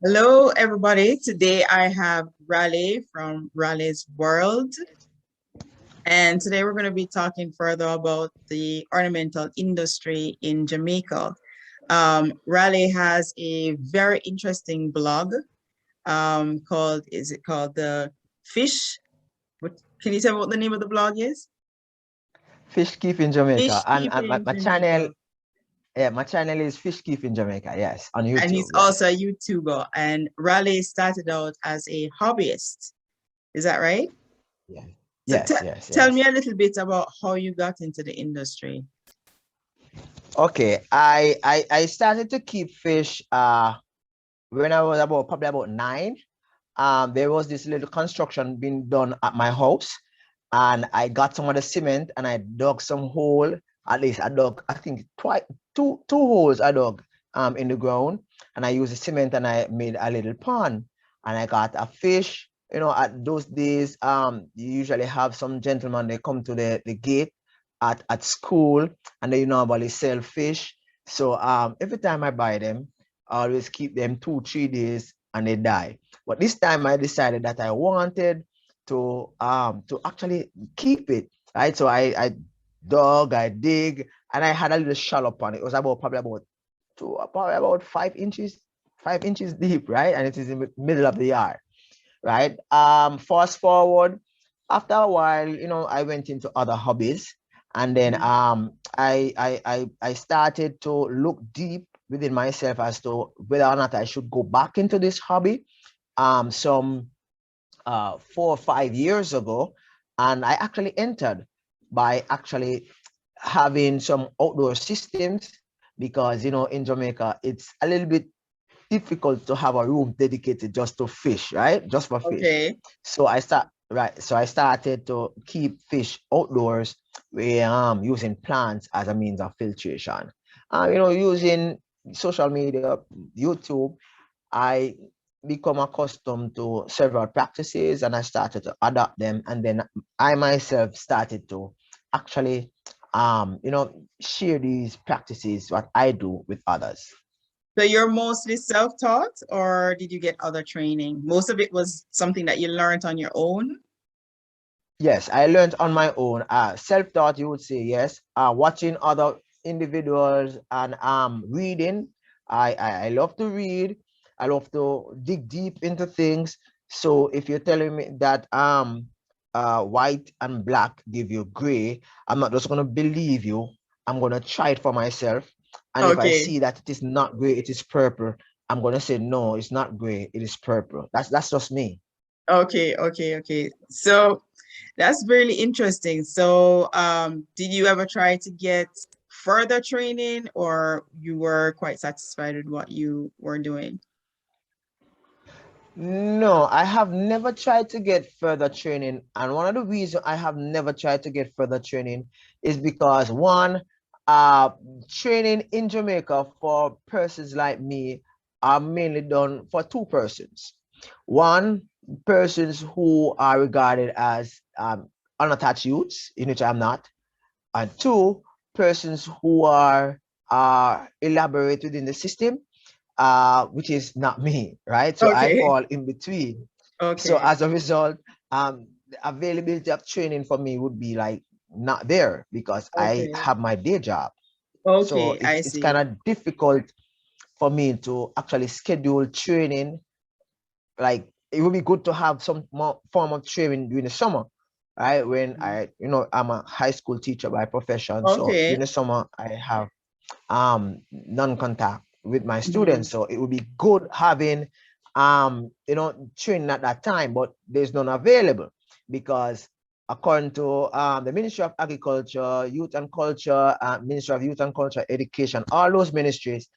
Hello, everybody. Today I have Raleigh from Raleigh's World. And today we're going to be talking further about the ornamental industry in Jamaica. Raleigh has a very interesting blog is it called The Fish? Can you tell me what the name of the blog is? Fish Keep in Jamaica. Fish And Keeping Jamaica. my channel is Fish Keep in Jamaica, yes, on And he's YouTube, also a yes. YouTuber. And Raleigh started out as a hobbyist. Is that right? Yeah. So Yes, yes, tell me yes. a little bit about how you got into the industry. Okay. I started to keep fish when I was probably about 9. There was this little construction being done at my house, and I got some of the cement and I dug some hole. At least I dug, I think twice, two holes I dug in the ground, and I used the cement and I made a little pond, and I got a fish. At those days, you usually have some gentlemen, they come to the gate at school, and they normally sell fish. So every time I buy them, I always keep them 2 3 days and they die. But this time I decided that I wanted to actually keep it, right? So I dug, I dig, and I had a little shallow pond. It was probably about 5 inches, 5 inches deep, right? And it is in the middle of the yard, right? Fast forward, after a while, I went into other hobbies, and then I started to look deep within myself as to whether or not I should go back into this hobby. Some 4 or 5 years ago, and I actually entered by actually having some outdoor systems, because in Jamaica it's a little bit difficult to have a room dedicated just to fish, right? Just for fish. Okay. So I started to keep fish outdoors, where using plants as a means of filtration. Using social media, YouTube, I become accustomed to several practices and I started to adopt them. And then I myself started to actually, share these practices, what I do, with others. So you're mostly self-taught, or did you get other training? Most of it was something that you learned on your own? Yes, I learned on my own. Self-taught, you would say, yes. Watching other individuals and reading. I love to read. I love to dig deep into things. So if you're telling me that white and black give you gray, I'm not just gonna believe you. I'm gonna try it for myself. And if I Okay. see that it is not gray, it is purple, I'm gonna say no, it's not gray, it is purple. That's just me. Okay. So that's really interesting. So did you ever try to get further training, or you were quite satisfied with what you were doing? No, I have never tried to get further training. And one of the reasons I have never tried to get further training is because, one, uh, training in Jamaica for persons like me are mainly done for two persons. One, persons who are regarded as unattached youths, in which I'm not. And two, persons who are elaborate within the system, which is not me, right? So I Okay. fall in between. So Okay. as a result, the availability of training for me would be like not there, because I Okay. have my day job. So Okay, I it's kind see. of difficult for me to actually schedule training. Like, it would be good to have some more form of training during the summer, right? When I'm a high school teacher by profession. So Okay. during the summer, I have non-contact with my Mhm. students. So it would be good having training at that time, but there's none available, because according to the Ministry of Agriculture, Youth and Culture, Ministry of Youth and Culture, Education, all those ministries,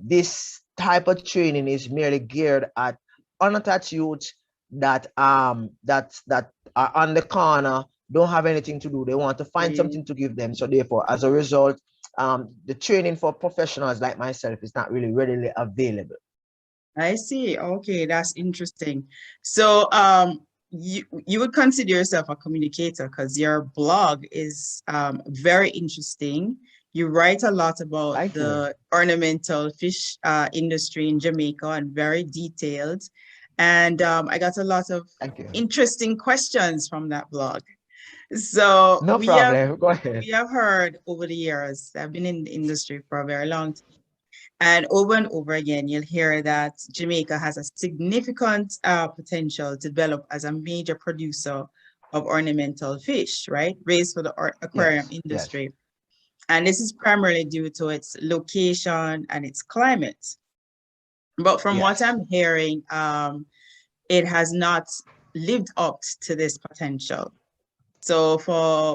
this type of training is merely geared at unattached youths that are on the corner, don't have anything to do. They want to find Okay. something to give them. So therefore, as a result, the training for professionals like myself is not really readily available. I see. Okay, that's interesting. So, you would consider yourself a communicator because your blog is very interesting. You write a lot about Thank you. the ornamental fish industry in Jamaica and very detailed. And I got a lot of Thank you. interesting questions from that blog. So No problem. Go ahead. we have heard over the years, I've been in the industry for a very long time, and over again, you'll hear that Jamaica has a significant potential to develop as a major producer of ornamental fish, right? Raised for the aquarium Yes, yes, industry. And this is primarily due to its location and its climate. But from what yes. I'm hearing, it has not lived up to this potential. So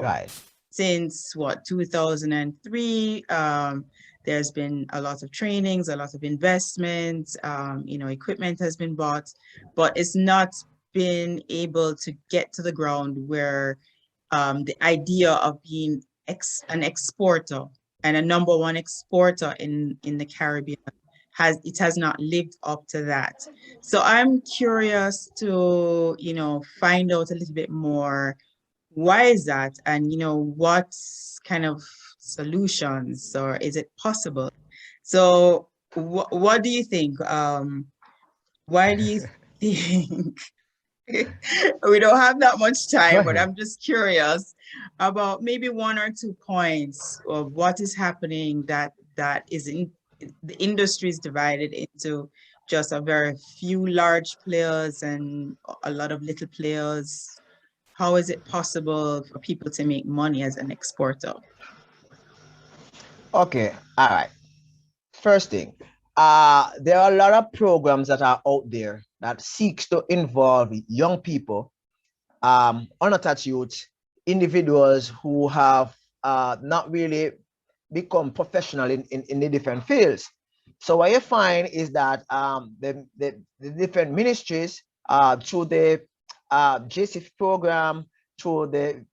Right. since what, 2003, there's been a lot of trainings, a lot of investments, equipment has been bought, but it's not been able to get to the ground where the idea of being an exporter and a number one exporter in the Caribbean has not lived up to that. So I'm curious to, find out a little bit more. Why is that? And what kind of solutions, or is it possible? So what do you think? Why do you think we don't have that much Go time, but ahead. I'm just curious about maybe one or two points of what is happening that is in the industry is divided into just a very few large players and a lot of little players. How is it possible for people to make money as an exporter? Okay. All right. First thing, there are a lot of programs that are out there that seeks to involve young people, unattached youth, individuals who have not really become professional in the different fields. So what you find is that the different ministries through the JCF program,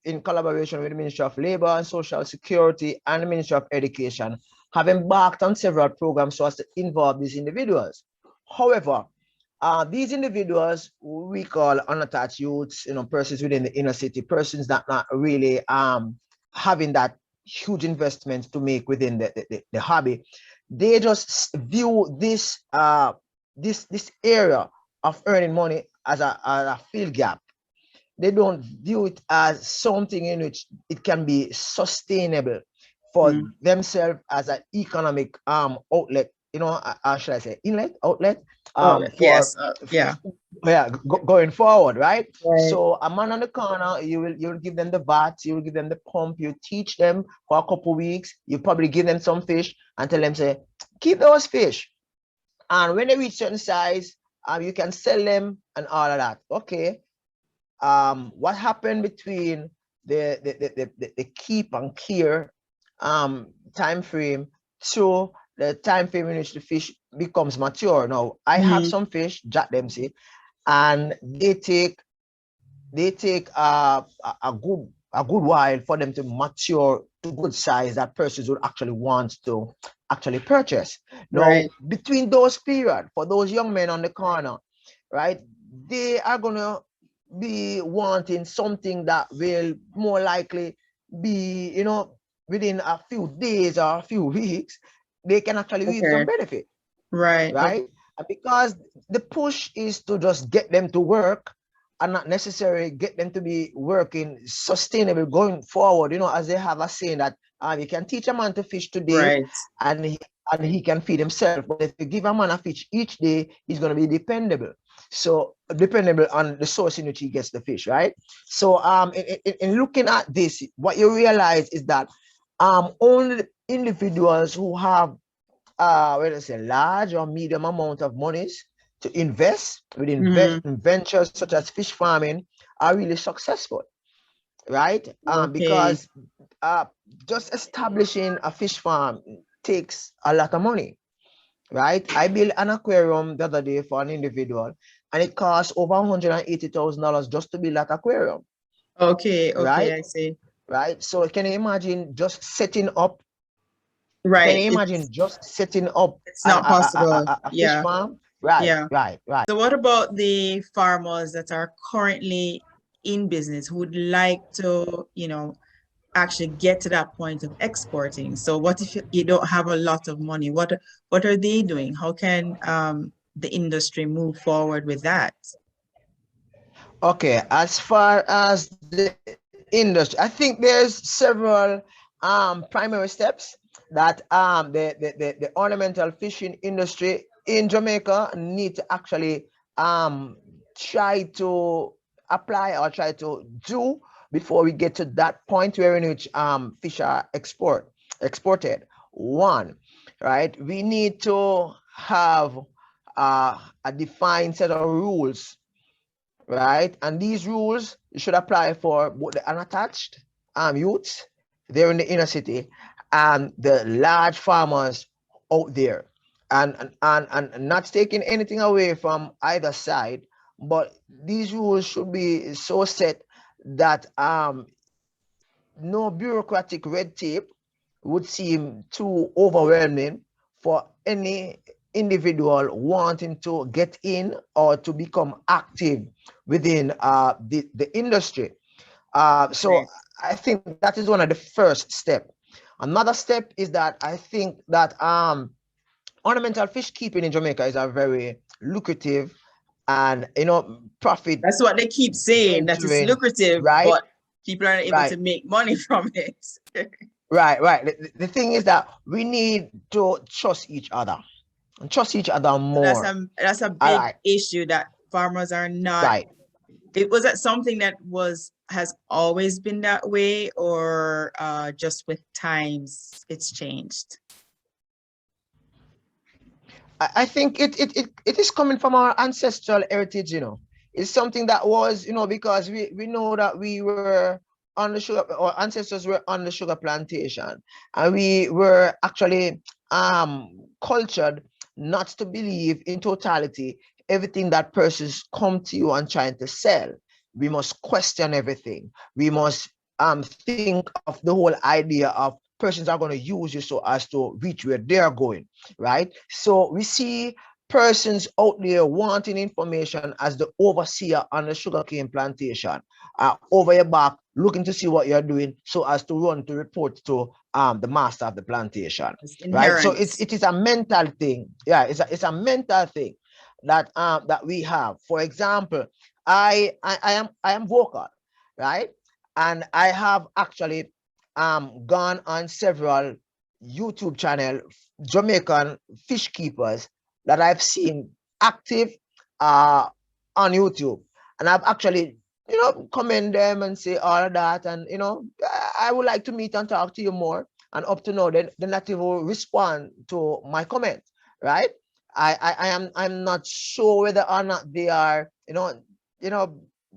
in collaboration with the Ministry of Labor and Social Security and the Ministry of Education, have embarked on several programs so as to involve these individuals. However, these individuals we call unattached youths, persons within the inner city, persons that not really having that huge investment to make within the hobby, they just view this area of earning money as a field gap. They don't view it as something in which it can be sustainable for themselves as an economic outlet, how should I say, inlet, outlet, Oh, for yes. Yeah. yeah, going forward, right? Right. So a man on the corner, you will give them the vat, you will give them the pump, you teach them for a couple of weeks, you probably give them some fish and tell them, say, keep those fish. And when they reach certain size, you can sell them and all of that. Okay. What happened between the keep and care time frame to the time frame in which the fish becomes mature? Now, I have some fish, Jack Dempsey, and they take a good while for them to mature to good size that persons would actually want to actually purchase. Now, Right. between those period, for those young men on the corner, right, they are gonna be wanting something that will more likely be, within a few days or a few weeks, they can actually reap some Okay. benefit, Right. Okay. right? And because the push is to just get them to work and not necessarily get them to be working sustainable going forward. As they have a saying that you can teach a man to fish today Right. and he can feed himself. But if you give a man a fish each day, he's going to be dependable. So dependable on the source in which he gets the fish, right? So in looking at this, what you realize is that only individuals who have whether it's a large or medium amount of monies to invest within ventures such as fish farming are really successful, right? Okay. Because just establishing a fish farm takes a lot of money, right? I built an aquarium the other day for an individual, and it costs over $180,000 just to build that aquarium, Okay. Okay. right? I see. Right. So can you imagine just setting up? Can Right. you imagine just setting up It's an, not possible. a fish Yeah. farm? Right, Yeah. right, right. So what about the farmers that are currently in business who would like to, actually get to that point of exporting. So what if you don't have a lot of money? What are they doing? How can the industry move forward with that? Okay, as far as the industry, I think there's several primary steps that the ornamental fishing industry in Jamaica need to actually try to apply or try to do before we get to that point where in which fish are exported. One, right? We need to have a defined set of rules, right? And these rules should apply for both the unattached youths there in the inner city and the large farmers out there. And not taking anything away from either side, but these rules should be so set that no bureaucratic red tape would seem too overwhelming for any individual wanting to get in or to become active within the industry. So Right. I think that is one of the first steps. Another step is that I think that ornamental fish keeping in Jamaica is a very lucrative and profit That's what they keep saying, that it's venturing, lucrative, right? but people aren't able to Right. make money from it. Right. The thing is that we need to trust each other and trust each other So more. that's a All big right. issue that farmers are not. Right. It was that something that has always been that way, or just with times it's changed? I think it is coming from our ancestral heritage, It's something that was, because we know that we were on the sugar, our ancestors were on the sugar plantation, and we were actually cultured not to believe in totality everything that persons come to you and trying to sell. We must question everything. We must think of the whole idea of persons are going to use you so as to reach where they're going, right? So we see persons out there wanting information as the overseer on the sugarcane plantation, over your back, looking to see what you're doing so as to run to report to the master of the plantation, It's right? So inherent. it is a mental thing. Yeah, it's a mental thing that we have. For example, I am vocal, right? And I have actually gone on several YouTube channel, Jamaican fish keepers that I've seen active uh, on YouTube. And I've actually, commend them and say all of that. And, I would like to meet and talk to you more. And up to now, the native will respond to my comment, right? I'm not sure whether or not they are,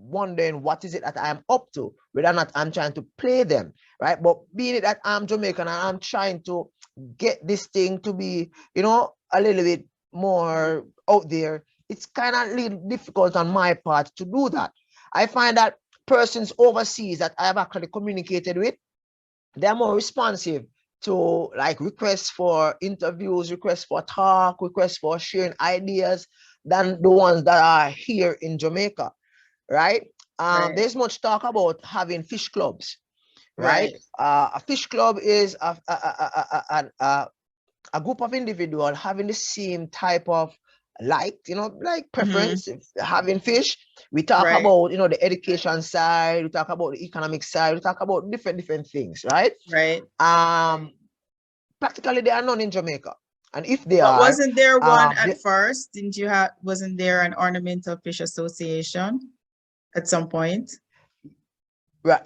wondering what is it that I am up to, whether or not I'm trying to play them, right? But being it that I'm Jamaican and I'm trying to get this thing to be, a little bit more out there, it's kind of a little difficult on my part to do that. I find that persons overseas that I have actually communicated with, they're more responsive to like requests for interviews, requests for talk, requests for sharing ideas than the ones that are here in Jamaica, right? Right. There's much talk about having fish clubs, right? Right. A fish club is a group of individuals having the same type of like Hmm. preference having fish. We talk Right. about the education side, we talk about the economic side, we talk about different things, right? Right. um Practically there are none in Jamaica, and if they But are wasn't there one they, at first? Didn't you have, wasn't there an Ornamental Fish Association at some point? right,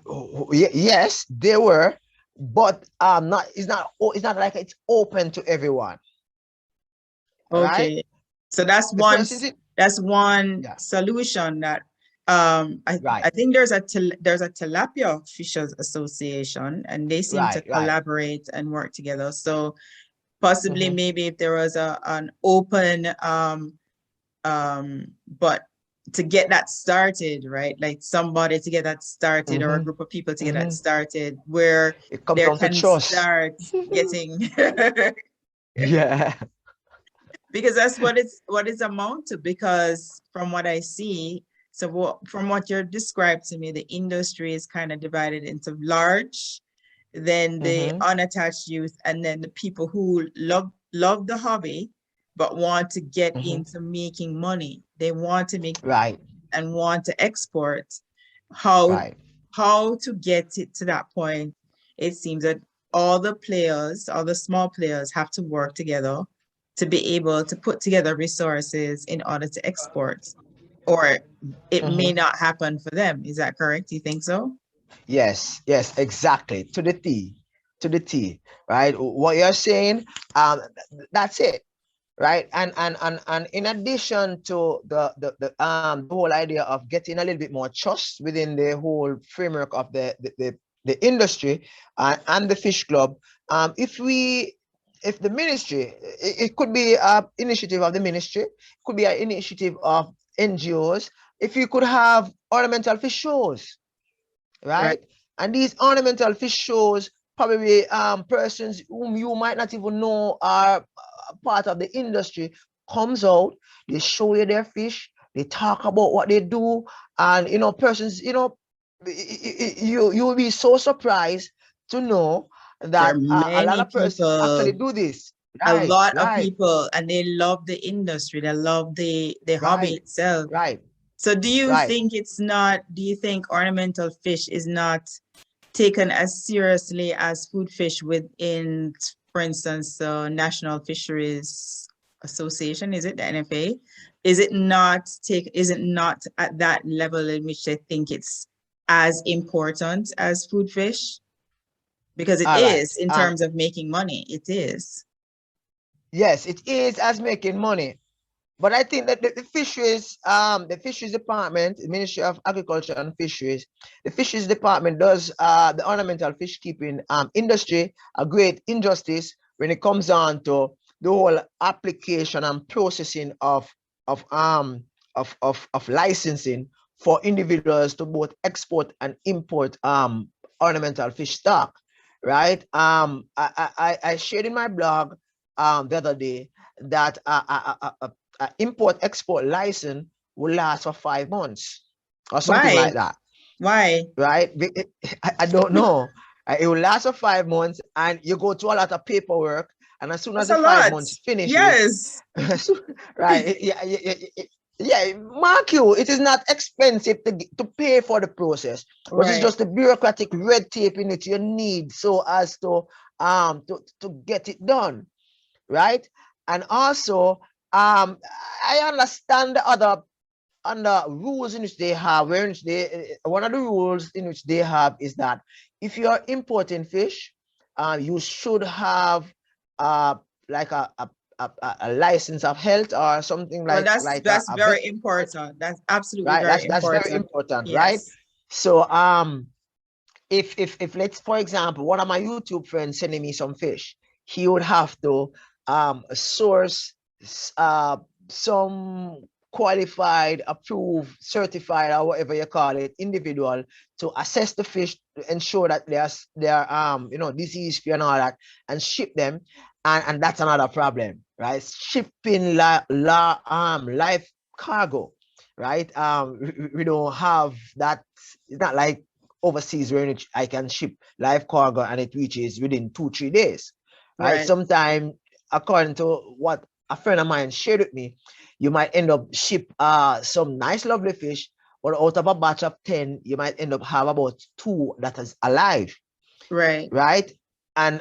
yes they were, but not it's not like it's open to everyone, right? Okay. So that's The one persons in, that's one yeah, solution that I right, think there's a tilapia fishers association, and they seem to right. collaborate and work together. So possibly Mhm, maybe if there was an open but to get that started, right? Like somebody to get that started, or a mhm, group of people to get that mhm. started, where It comes there down to can trust. start getting Yeah. because that's what it's amount to. Because from what I see, so from what you're described to me, the industry is kind of divided into large, then the unattached youth, and then the people who love the hobby but want to get into making money. They want to make right and want to export. How right how to get it to that point? It seems that all the players, all the small players, have to work together to be able to put together resources in order to export, or it may not happen for them. Is that correct? You think so? Yes, yes, exactly. To the T, to the T, right? What you're saying, that's it, right? And in addition to the whole idea of getting a little bit more trust within the whole framework of the industry and the fish club, if the ministry, it could be an initiative of the ministry, it could be an initiative of NGOs. If you could have ornamental fish shows, Right. right? And these ornamental fish shows, probably persons whom you might not even know are part of the industry, comes out, they show you their fish, they talk about what they do, and persons, you will be so surprised to know There are that a lot many of persons actually people, do this. a Right, lot of right, people, and they love the industry. They love the hobby right, itself. right, So right. do you think ornamental fish is not taken as seriously as food fish within, for instance, the National Fisheries Association, is it the NFA? Is it not at that level in which they think it's as important as food fish? Because it All right. is in terms of making money. It is. Yes, it is as making money. But I think that the fisheries department, the Ministry of Agriculture and Fisheries, the fisheries department does the ornamental fish keeping industry a great injustice when it comes down to the whole application and processing of um of licensing for individuals to both export and import ornamental fish stock, right? I shared in my blog the other day that import export license will last for 5 months or something Why? like that, Why? right? I don't know. It will last for 5 months, and you go through a lot of paperwork. And as soon as That's the a five lot. months finishes, Yes. right? Yeah, mark you. It is not expensive to pay for the process, but it's Right. just the bureaucratic red tape in it you need so as to get it done, right? And also, I understand the other under rules in which they have, where which they one of the rules in which they have is that if you are importing fish, you should have like a license of health or something Well, like that's a vet, very important. That's absolutely right? very That's very important. important, right? Yes. So if let's, for example, one of my YouTube friends sending me some fish, he would have to source uh some qualified, approved, certified, or whatever you call it, individual to assess the fish to ensure that they're disease free and all that, and ship them. And that's another problem, right? Shipping live cargo, right? We don't have that. It's not like overseas where I can ship live cargo and it reaches within 2-3 days, right? Right. Sometimes, according to what a friend of mine shared with me, you might end up ship some nice lovely fish, but out of a batch of 10, you might end up have about 2 that is alive, Right. right? And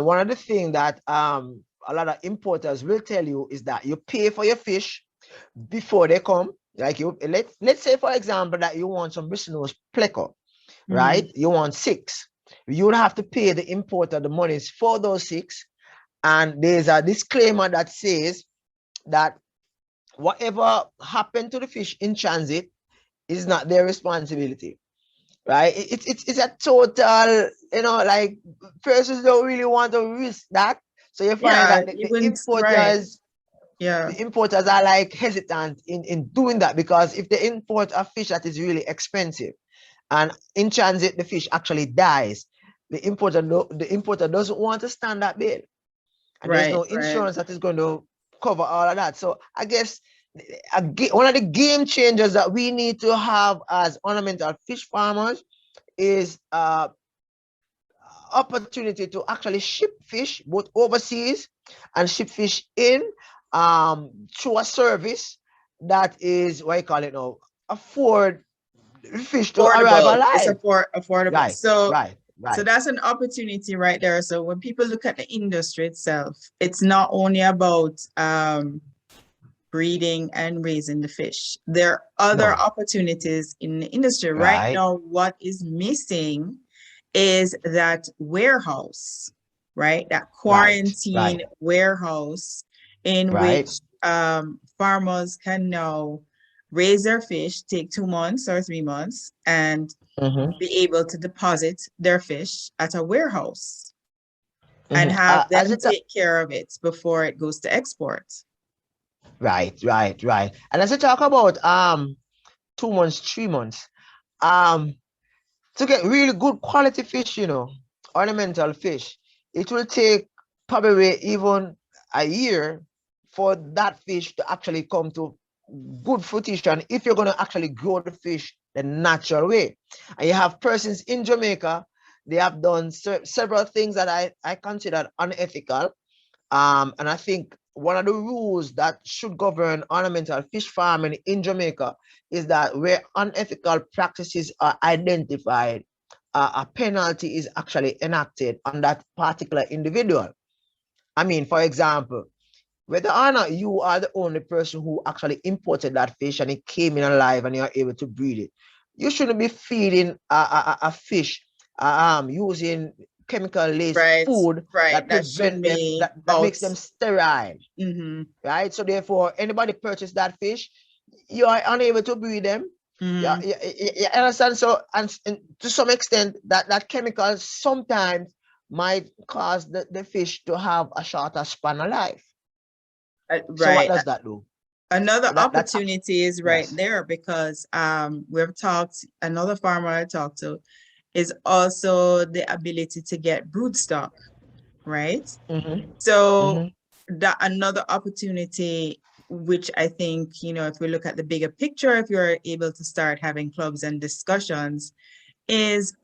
one of the things that a lot of importers will tell you is that you pay for your fish before they come. Like let's say, for example, that you want some bristlenose pleco, right? You want 6. You would have to pay the importer the monies for those 6. And there's a disclaimer that says that whatever happened to the fish in transit is not their responsibility, right? It's a total, like, persons don't really want to risk that. So you find Yeah, that you wouldn't, right. Yeah. the importers are like hesitant in doing that, because if they import a fish that is really expensive and in transit the fish actually dies, the importer doesn't want to stand that bill, and there's Right. no Right. insurance that is going to cover all of that. So I guess one of the game changers that we need to have as ornamental fish farmers is opportunity to actually ship fish both overseas and ship fish in through a service that is, what you call it now, afford fish to arrive Affordable. It's alive. affordable. Right, So right, right. that's an opportunity right there. So when people look at the industry itself, it's not only about breeding and raising the fish. There are other No. opportunities in the industry. Right Right, now, what is missing is that warehouse, right? That right, quarantine right, warehouse in right. which farmers can now raise their fish, take 2 months or 3 months, and Mm-hmm, be able to deposit their fish at a warehouse and mm-hmm. have As them it take care of it before it goes to export. right, right, right. And as I talk about 2 months, 3 months, um, to get really good quality fish, ornamental fish, it will take probably even a year for that fish to actually come to good fruition if you're going to actually grow the fish the natural way. And you have persons in Jamaica, they have done several things that I consider unethical. And I think one of the rules that should govern ornamental fish farming in Jamaica is that where unethical practices are identified, a penalty is actually enacted on that particular individual. I mean, for example, whether or not you are the only person who actually imported that fish and it came in alive and you are able to breed it, you shouldn't be feeding a fish using chemical laced Right, food right. that That prevent shouldn't them, be that out. makes them sterile, Mm-hmm. right? So therefore, anybody purchase that fish, you are unable to breed them. Yeah, Mm-hmm. you understand? So, and to some extent, that chemical sometimes might cause the fish to have a shorter span of life. So what Right. does that do? Another That opportunity is right yes. there because we've talked, another farmer I talked to is also the ability to get brood stock, right? Mm-hmm, So mm-hmm, that another opportunity, which I think, if we look at the bigger picture, if you're able to start having clubs and discussions, is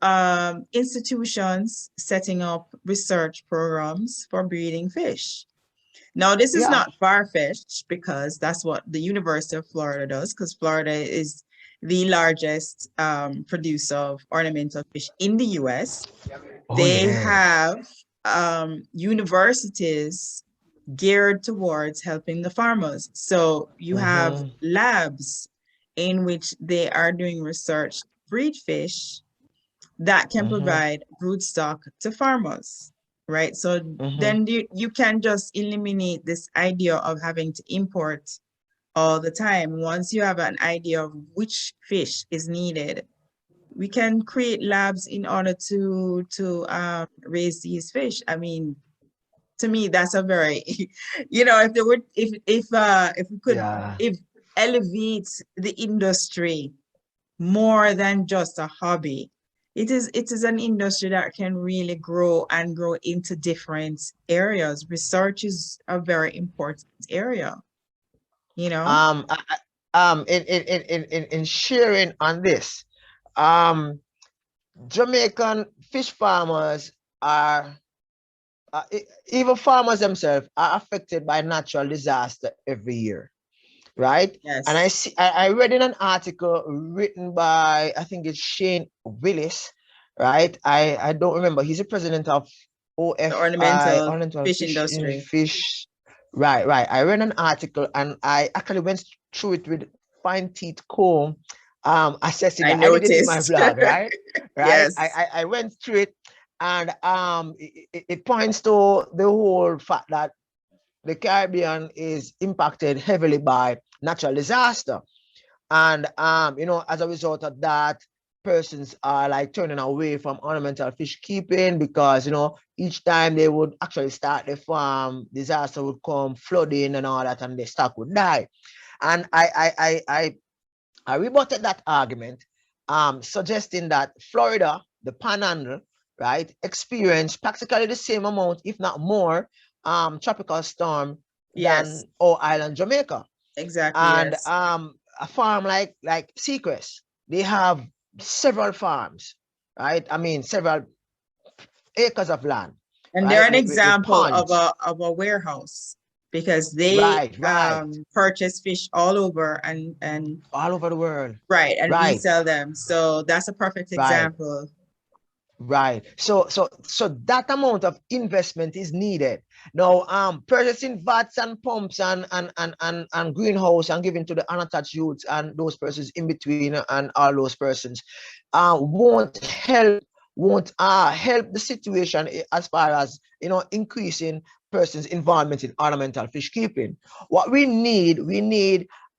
institutions setting up research programs for breeding fish. Now, this is yeah. not far-fetched because that's what the University of Florida does, because Florida is the largest producer of ornamental fish in the US. Oh They yes. have universities geared towards helping the farmers. So you have Mm-hmm, labs in which they are doing research to breed fish that can mm-hmm, provide broodstock to farmers, right? So mm-hmm. then you can just eliminate this idea of having to import all the time. Once you have an idea of which fish is needed, we can create labs in order to raise these fish. I mean, to me, that's a very, if there would, if we could, Yeah. if elevate the industry more than just a hobby. It is an industry that can really grow and grow into different areas. Research is a very important area, you know? In sharing on this, um, Jamaican fish farmers are even farmers themselves are affected by natural disaster every year, right? And I Yes. see, I read in an article written by, I think it's Shane Willis, right? I don't remember. He's the president of The OFI, ornamental Ornamental fish Fish in industry. Fish. Right, right. I read an article and I actually went through it with fine teeth comb, assessing I that. I did it in my noticed. blog, right? Right. Yes. I went through it and it points to the whole fact that the Caribbean is impacted heavily by natural disaster. And as a result of that, persons are like turning away from ornamental fish keeping because each time they would actually start the farm, disaster would come, flooding and all that, and the stock would die. And I rebutted that argument, suggesting that Florida, the Panhandle, right, experienced practically the same amount, if not more, tropical storm Yes. than our island Jamaica. Exactly. And Yes. a farm like Seacrest, they have several farms, right? I mean, several acres of land, And they're right? an With example ponds. of a warehouse because they Right, right. purchase fish all over and All over the world. right and Right, resell them. So that's a perfect right. example. Right. So that amount of investment is needed. Now, purchasing vats and pumps and greenhouse and giving to the unattached youths and those persons in between and all those persons won't help the situation as far as increasing persons' involvement in ornamental fish keeping. What we need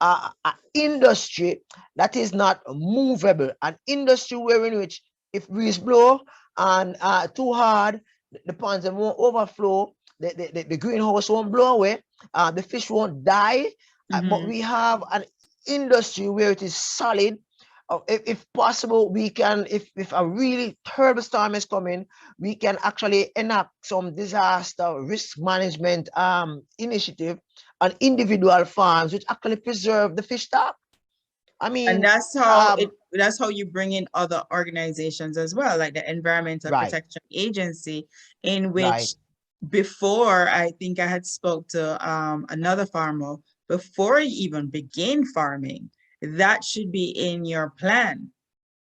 an industry that is not movable, an industry wherein which if breeze blow and too hard, the ponds won't overflow, the greenhouse won't blow away, the fish won't die, but we have an industry where it is solid. If possible, we can, if a really terrible storm is coming, we can actually enact some disaster risk management initiative on individual farms, which actually preserve the fish stock. I And mean, um, that's how you bring in other organizations as well, like the Environmental right, Protection Agency, in right. which before I think I had spoke to another farmer before you even begin farming, that should be in your plan,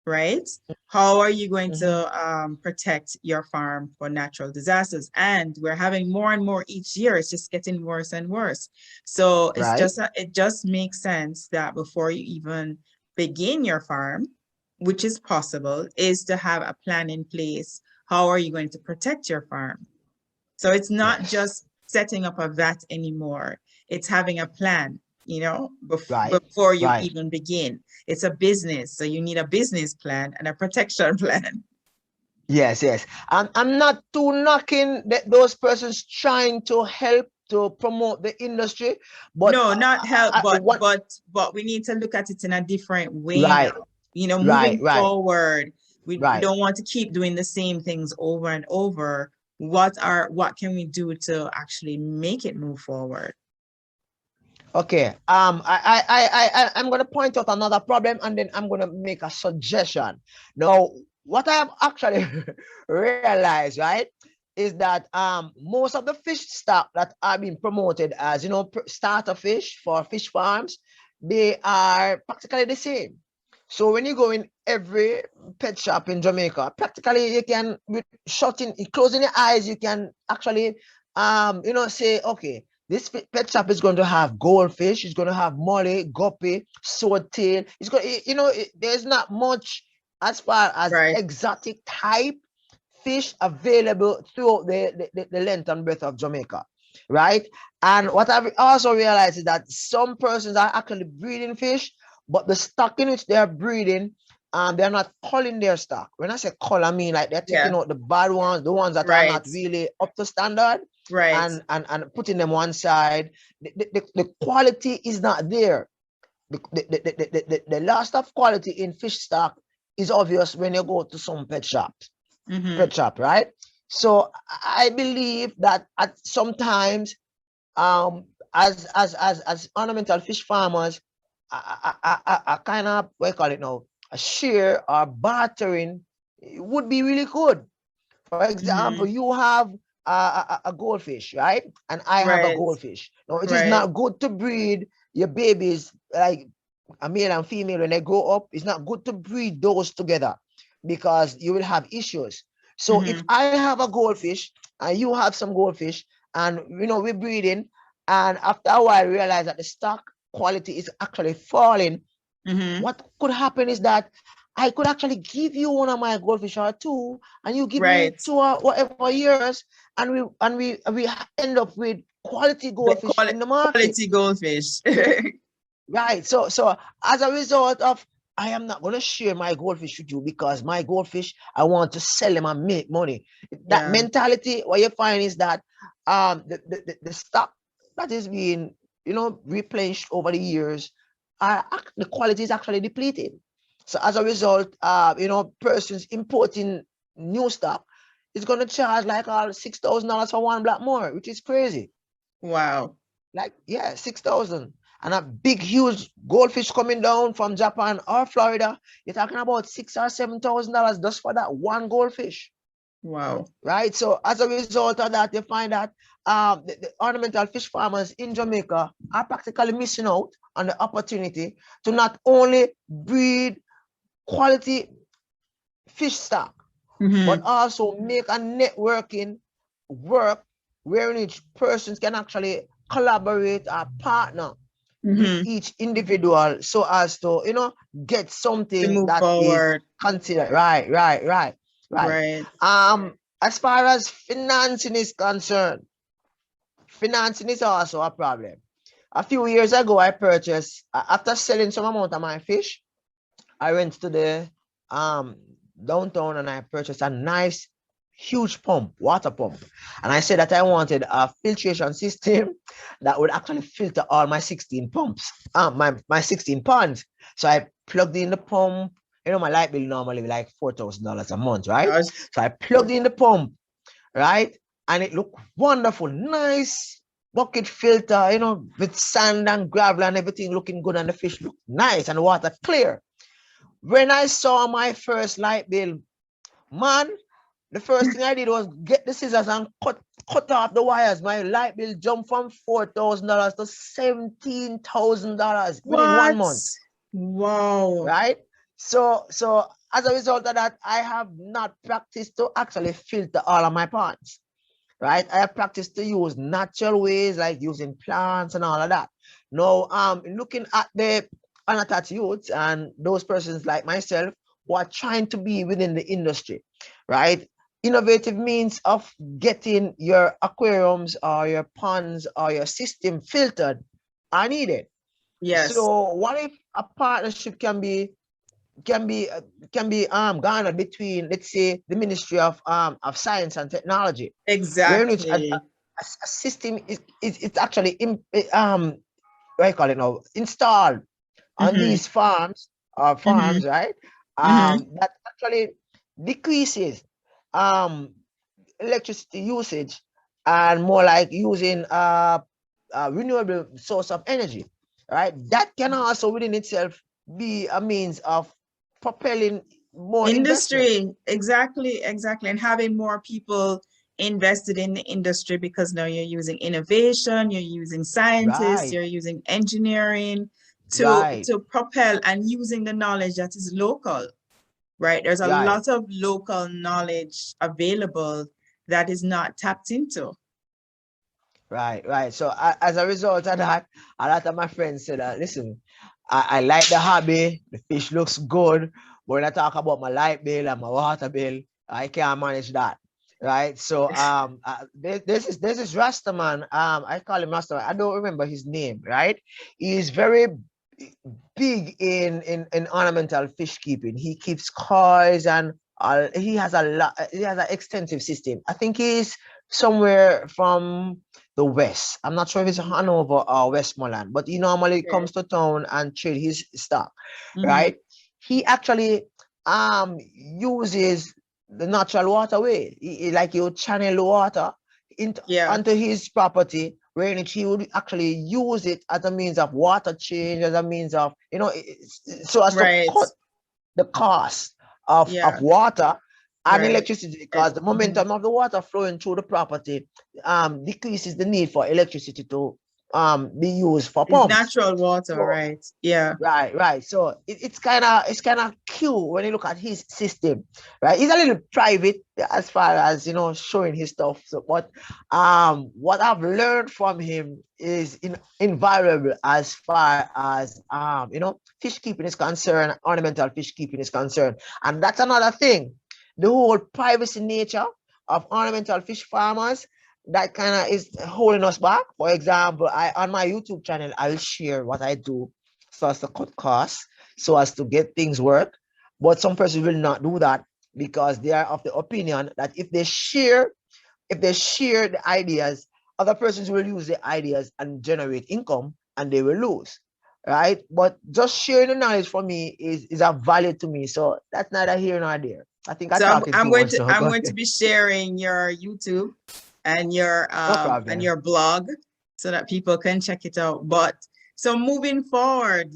right? How are you going to protect your farm for natural disasters? And we're having more and more each year. It's just getting worse and worse. So it's Right. just it just makes sense that before you even begin your farm, which is possible, is to have a plan in place. How are you going to protect your farm? So it's not Yes. just setting up a vat anymore. It's having a plan, Right. before you Right. even begin. It's a business, so you need a business plan and a protection plan. Yes. Yes. I'm not too knocking those persons trying to help to promote the industry, but No, not help, what? but we need to look at it in a different way Right. now. Right. Moving Right. forward, we Right. don't want to keep doing the same things over and over. What can we do to actually make it move forward? Okay. I'm gonna point out another problem, and then I'm gonna make a suggestion. Now, what I have actually realized, right, is that most of the fish stock that are being promoted as starter fish for fish farms, they are practically the same. So when you go in every pet shop in Jamaica, practically you can, with closing your eyes, you can actually say, okay, this pet shop is going to have goldfish, it's going to have molly, guppy, swordtail. It's going, there's not much as far as Right. exotic type fish available throughout the length and breadth of Jamaica, right? And what I've also realized is that some persons are actually breeding fish, but the stock in which they are breeding, they're not culling their stock. When I say cull, I mean like they're taking Yeah. out the bad ones, the ones that are Right. not really up to standard, Right. and putting them one side. The quality is not there. The loss of quality in fish stock is obvious when you go to some pet shop, right? So I believe that at sometimes, as ornamental fish farmers, I kind of, what do you call it now, a share or bartering would be really good. For example, you have a goldfish, right? And I have a Right. goldfish. Now, it is Right. not good to breed your babies like a male and female when they grow up. It's not good to breed those together because you will have issues. So if I have a goldfish and you have some goldfish, and we're breeding, and after a while realize that the stock quality is actually falling, what could happen is that I could actually give you one of my goldfish or two, and you give me Right. two or whatever years, and we end up with quality goldfish in the market. Quality goldfish. Right. So as a result of, I am not going to share my goldfish with you because my goldfish, I want to sell them and make money. That Yeah. mentality, what you find is that the stock that is being replenished over the years, the quality is actually depleted. So as a result, persons importing new stock is going to charge like all $6,000 for one black more, which is crazy. Wow. Like, yeah, 6,000. And a big, huge goldfish coming down from Japan or Florida, you're talking about $6,000 or $7,000 just for that one goldfish. Wow. right? So as a result of that, you find that the ornamental fish farmers in Jamaica are practically missing out on the opportunity to not only breed quality fish stock, but also make a networking work wherein each persons can actually collaborate or partner with each individual so as to, you know, get To something move that is forward. considered right. Right. As far as financing is concerned, financing is also a problem. A few years ago, I purchased, after selling some amount of my fish, I went to the um downtown and I purchased a nice huge pump, water pump. And I said that I wanted a filtration system that would actually filter all my 16 pumps, my 16 ponds. So I plugged in the pump. You know, my light bill normally like $4,000 a month, right? Gosh. So I plugged in the pump, right? And it looked wonderful, nice bucket filter, you know, with sand and gravel and everything looking good, and the fish looked nice and the water clear. When I saw my first light bill, man, the first thing I did was get the scissors and cut off the wires. My light bill jumped from $4,000 to $17,000 within 1 month, What? Wow. right? So as a result of that, I have not practiced to actually filter all of my ponds, right? I have practiced to use natural ways like using plants and all of that. Now, looking at the unattached youths and those persons like myself who are trying to be within the industry, right? Innovative means of getting your aquariums or your ponds or your system filtered are needed. Yes. So what if a partnership can be garnered between, let's say, the Ministry of Science and Technology, where in which Exactly. a system is it's actually what do you call it now, installed on Mm-hmm. these farms Mm-hmm. right? Mm-hmm. That actually decreases electricity usage and more like using a renewable source of energy, right? That can also within itself be a means of propelling more investment. Industry. Exactly. Exactly. And having more people invested in the industry because now you're using innovation, you're using scientists, Right, you're using engineering right, to propel and using the knowledge that is local. Right? There's a right, lot of local knowledge available that is not tapped into. right. So as a result of that, a lot of my friends said, listen, I like the hobby, the fish looks good, but when I talk about my light bill and my water bill, I can't manage that. Right. So this is Rastaman. I call him Rastaman. I don't remember his name, right? He's very big in ornamental fish keeping. He keeps koi and he has a lot. He has an extensive system. I think he's somewhere from the west. I'm not sure if it's Hanover or Westmoreland, but he normally Okay. comes to town and trade his stock, Mm-hmm. right? He actually uses the natural waterway. Like you channel the water into Yeah. onto his property, where in which he would actually use it as a means of water change, as a means of, you know, so as to Right. cut the cost of Yeah. water and Right. electricity, because the Mhm. momentum of the water flowing through the property decreases the need for electricity to be used for It's pumps. natural water, So right? Yeah. right. So it's kind of cute when you look at his system, right? He's a little private as far as, you know, showing his stuff. So, but what I've learned from him is invaluable as far as you know, fish keeping is concerned, ornamental fish keeping is concerned, and that's another thing. The whole privacy nature of ornamental fish farmers that kind of is holding us back. For example, I on my YouTube channel, I'll share what I do so as to cut costs, so as to get things work. But some persons will not do that because they are of the opinion that if they share the ideas, other persons will use the ideas and generate income and they will lose. Right? But just sharing the knowledge for me is a value to me. So that's neither here nor there. I think I'm So I'm talking I'm too going much to now. I'm Go going to ahead. be sharing your YouTube No and problem. your blog so that people can check it out. But so moving forward,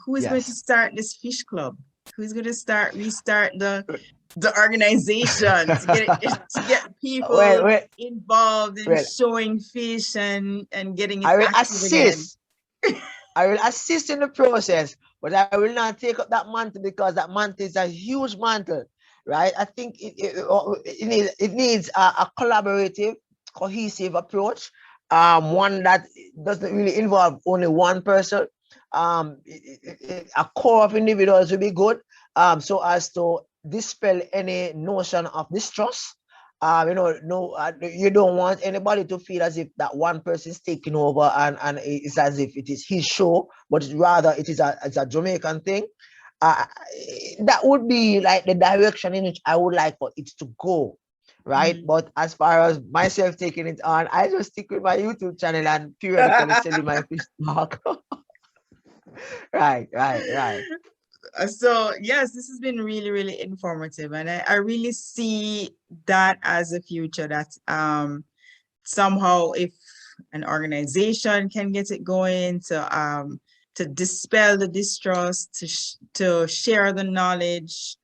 who is going to Yes. start this fish club? Who's going to restart the organization to get it, to get Well, people well, involved in well, showing fish and getting it I will active again. assist. I will assist in the process, but I will not take up that mantle because that mantle is a huge mantle, right? I think it needs a collaborative, cohesive approach, one that doesn't really involve only one person. A core of individuals will be good, so as to dispel any notion of distrust. No, you don't want anybody to feel as if that one person is taking over and it's as if it is his show, but rather it's a Jamaican thing. Uh, that would be like the direction in which I would like for it to go, right? Mhm. But as far as myself taking it on, I just stick with my YouTube channel and periodically selling my fish stock. Right. So yes, this has been really, really informative, and I really see that as a future that somehow if an organization can get it going to dispel the distrust, to share the knowledge,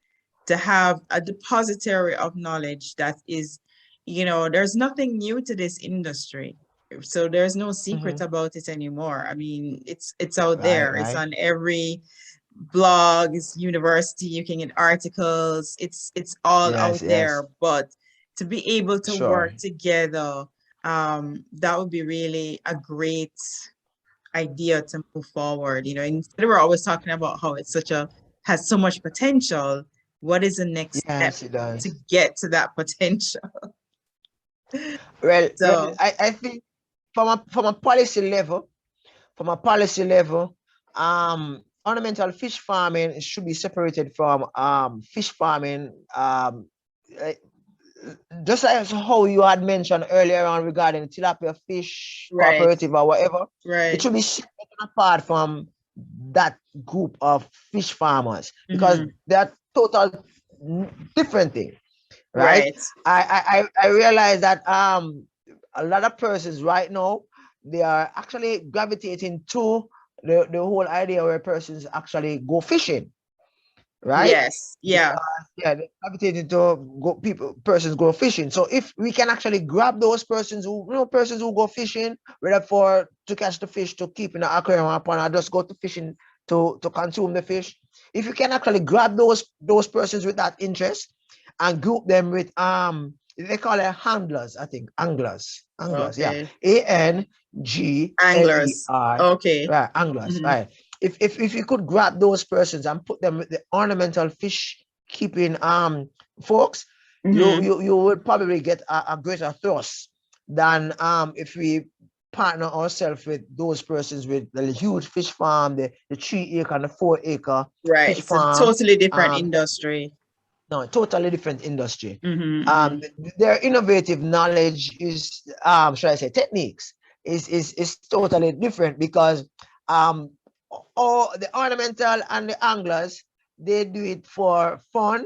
to have a depository of knowledge that is, there's nothing new to this industry. So there's no secret Mhm. about it anymore. I mean, it's out Right, there. It's right. on every blog, it's university, you can get articles, it's all out Yes, yes. there. But to be able to Sure. work together, that would be really a great idea to move forward. Instead we're always talking about how it's has so much potential. What is the next step Yes, it to does. get to that potential? Well, So I think from a policy level, ornamental fish farming should be separated from fish farming. Eh, just as how you had mentioned earlier on regarding tilapia fish right, cooperative or whatever, it right. should be separated apart from that group of fish farmers because Hmm. they're total different things, right? Right. I realize that a lot of persons right now they are actually gravitating to the whole idea where persons actually go fishing, right? Yes. Yeah. Because yeah, they gravitating to persons go fishing. So if we can actually grab those persons who go fishing, whether for to catch the fish to keep in the aquarium or pond, or just go to fishing to consume the fish. If you can actually grab those persons with that interest and group them with they call it handlers, I think anglers, yeah, Okay. Angler, Anglers. Okay. right, anglers, Hmm. right. If you could grab those persons and put them with the ornamental fish keeping folks, Hmm. you would probably get a greater thrust than if we partner ourselves with those persons with the huge fish farm, the 3 acre and the 4 acre Right. fish It's a farm. totally different Um, industry. no, totally different industry. Hmm. Hmm. Their innovative knowledge is, should I say, techniques is totally different because um, all the ornamental and the anglers they do it for fun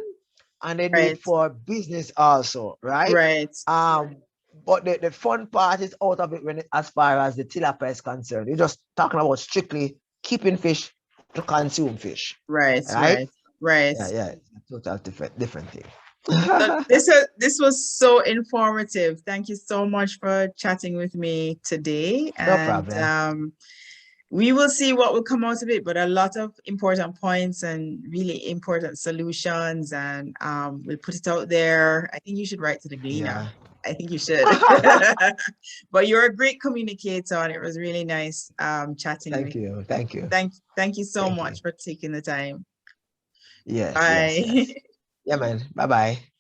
and they do it Right. for business also, right? Right. Um, but the fun part is out of it as far as the tilapia is concerned. You're just talking about strictly keeping fish to consume fish, Right. right? Right. Right. Yeah, it's a total different thing. So this was so informative. Thank you so much for chatting with me today. No And problem. we will see what will come out of it, but a lot of important points and really important solutions. And we'll put it out there. I think you should write to the Gleaner. Yeah. I think you should. But you're a great communicator, and it was really nice chatting with Thank you. Thank you. Thank you so Thank you. much for taking the time. Yes. Bye. Yeah, man. Bye bye.